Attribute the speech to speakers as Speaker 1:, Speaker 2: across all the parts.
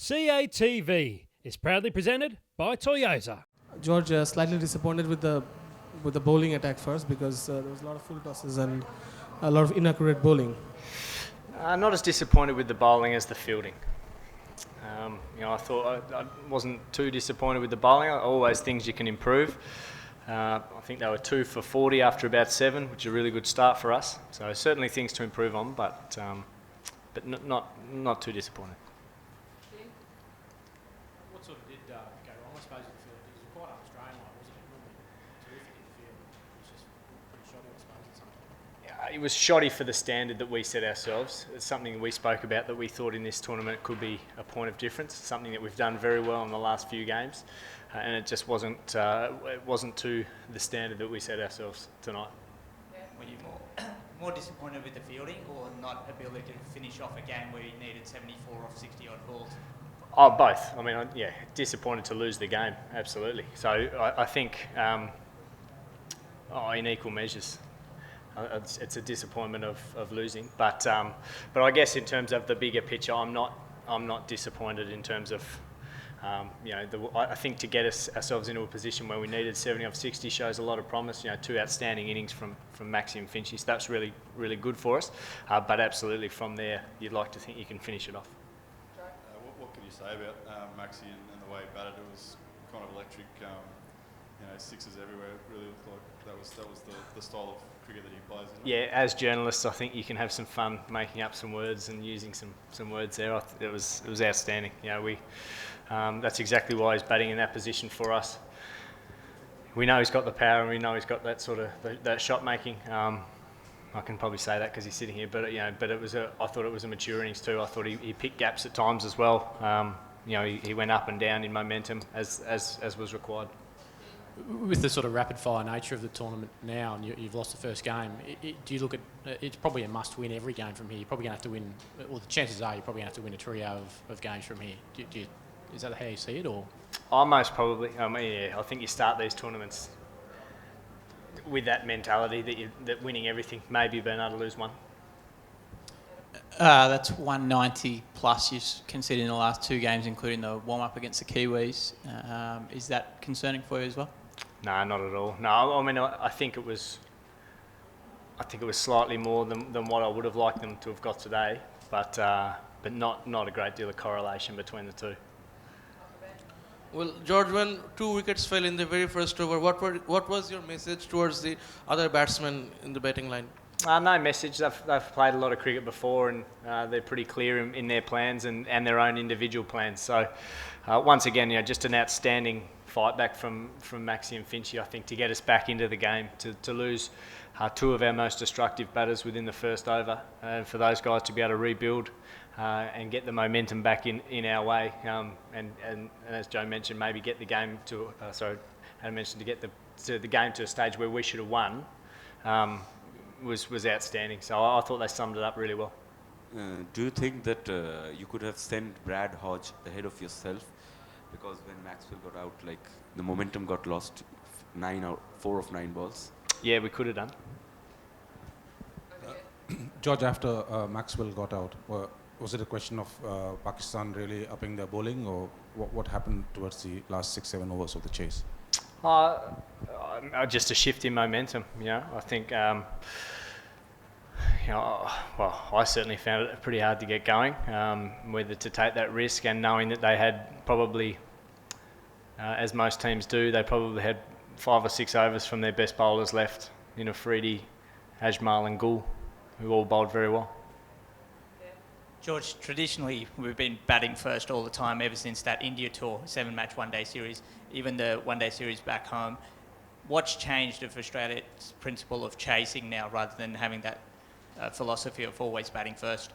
Speaker 1: CATV is proudly presented by Toyota.
Speaker 2: George, slightly disappointed with the bowling attack first because there was a lot of full tosses and a lot of inaccurate bowling.
Speaker 3: Not as disappointed with the bowling as the fielding. I thought I wasn't too disappointed with the bowling. Always things you can improve. I think they were 2 for 40 after about 7, which is a really good start for us. So certainly things to improve on, but not too disappointed.
Speaker 1: What sort of did go wrong? I suppose in the field, it was quite un-Australian-like, wasn't it? Normally terrific in the field. It was just pretty shoddy, I suppose, at some point.
Speaker 3: It was shoddy for the standard that we set ourselves. It's something we spoke about that we thought in this tournament could be a point of difference, something that we've done very well in the last few games, and it just wasn't to the standard that we set ourselves tonight.
Speaker 4: Were you more disappointed with the fielding or not ability to finish off a game where you needed 74 off 60 odd balls?
Speaker 3: Oh, both. I mean, disappointed to lose the game, absolutely. So I think in equal measures. It's a disappointment of losing, but I guess in terms of the bigger picture, I'm not disappointed in terms of I think to get ourselves into a position where we needed 70 off 60 shows a lot of promise. 2 outstanding innings from Maxi and Finchy, so that's really good for us. But absolutely from there, you'd like to think you can finish it off.
Speaker 5: What can you say about Maxi and the way he batted? It was kind of electric. Sixes everywhere. It really looked like that was the style of cricket that he plays. Isn't it?
Speaker 3: Yeah, as journalists, I think you can have some fun making up some words and using some words there. It was outstanding. That's exactly why he's batting in that position for us. We know he's got the power, and we know he's got that sort of that shot making. I can probably say that because he's sitting here, but I thought it was a mature innings too. I thought he picked gaps at times as well. He went up and down in momentum as was required.
Speaker 1: With the sort of rapid-fire nature of the tournament now, and you've lost the first game, do you look at it's probably a must-win every game from here? You're probably going to have to win, or the chances are you're probably going to have to win a trio of games from here. Is that how you see it, or?
Speaker 3: Most probably. I think you start these tournaments with that mentality that winning everything, maybe being able to lose one.
Speaker 4: That's 190 plus you've conceded in the last 2 games, including the warm-up against the Kiwis. Is that concerning for you as well?
Speaker 3: No, not at all. No, I mean, I think it was slightly more than what I would have liked them to have got today, but not a great deal of correlation between the two.
Speaker 6: Well, George, when 2 wickets fell in the very first over, what was your message towards the other batsmen in the batting line?
Speaker 3: No message. They've played a lot of cricket before, and they're pretty clear in their plans and their own individual plans. So once again, just an outstanding fight back from Maxi and Finchy, I think, to get us back into the game, to lose 2 of our most destructive batters within the first over, and for those guys to be able to rebuild and get the momentum back in our way, and as Joe mentioned, maybe get the game to get the game to a stage where we should have won. Was outstanding. So I thought they summed it up really well.
Speaker 7: Do you think that you could have sent Brad Hodge ahead of yourself? Because when Maxwell got out, the momentum got lost 4 of 9 balls.
Speaker 3: Yeah, we could have done.
Speaker 8: George, after Maxwell got out, was it a question of Pakistan really upping their bowling, or what happened towards the last 6-7 overs of the chase?
Speaker 3: Just a shift in momentum. I think. I certainly found it pretty hard to get going, whether to take that risk and knowing that they had probably, as most teams do, they probably had 5 or 6 overs from their best bowlers left in Afridi, Ajmal and Gul, who all bowled very well.
Speaker 4: George, traditionally we've been batting first all the time ever since that India tour, 7-match one-day series, even the one-day series back home. What's changed of Australia's principle of chasing now rather than having that philosophy of always batting first?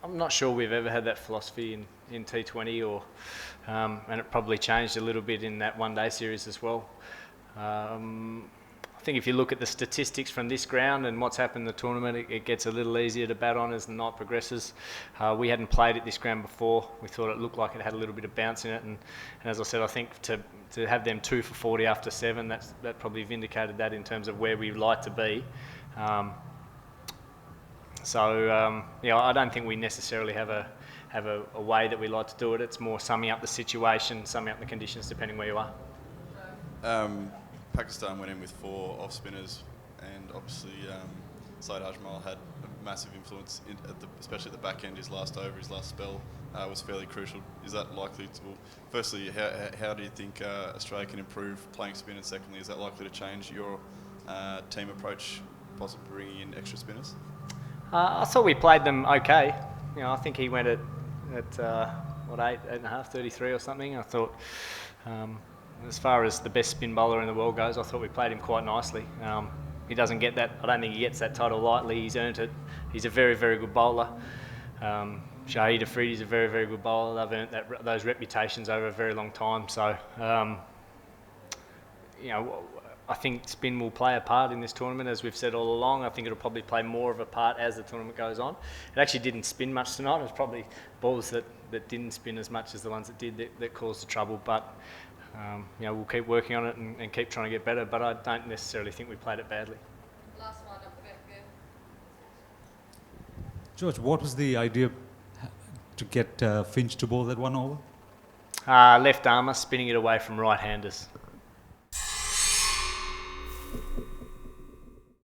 Speaker 3: I'm not sure we've ever had that philosophy in T20, and it probably changed a little bit in that one-day series as well. I think if you look at the statistics from this ground and what's happened in the tournament, it gets a little easier to bat on as the night progresses. We hadn't played at this ground before. We thought it looked like it had a little bit of bounce in it, and as I said, I think to have them 2 for 40 after 7, that probably vindicated that in terms of where we'd like to be. I don't think we necessarily have have a way that we like to do it. It's more summing up the situation, summing up the conditions, depending where you are.
Speaker 5: Pakistan went in with 4 off spinners, and obviously Saeed Ajmal had a massive influence, especially at the back end. His last over, his last spell was fairly crucial. Is that likely to? Well, firstly, how do you think Australia can improve playing spin? And secondly, is that likely to change your team approach, possibly bringing in extra spinners?
Speaker 3: I thought we played them okay. I think he went at 8.5, 33 or something. I thought, as far as the best spin bowler in the world goes, I thought we played him quite nicely. He doesn't get that. I don't think he gets that title lightly. He's earned it. He's a very, very good bowler. Shahid Afridi's a very, very good bowler. They've earned those reputations over a very long time. So, I think spin will play a part in this tournament, as we've said all along. I think it'll probably play more of a part as the tournament goes on. It actually didn't spin much tonight. It was probably balls that didn't spin as much as the ones that did that caused the trouble. But we'll keep working on it and keep trying to get better. But I don't necessarily think we played it badly.
Speaker 9: Last one up the back there.
Speaker 10: George, what was the idea to get Finch to bowl that 1 over?
Speaker 3: Left armour spinning it away from right-handers.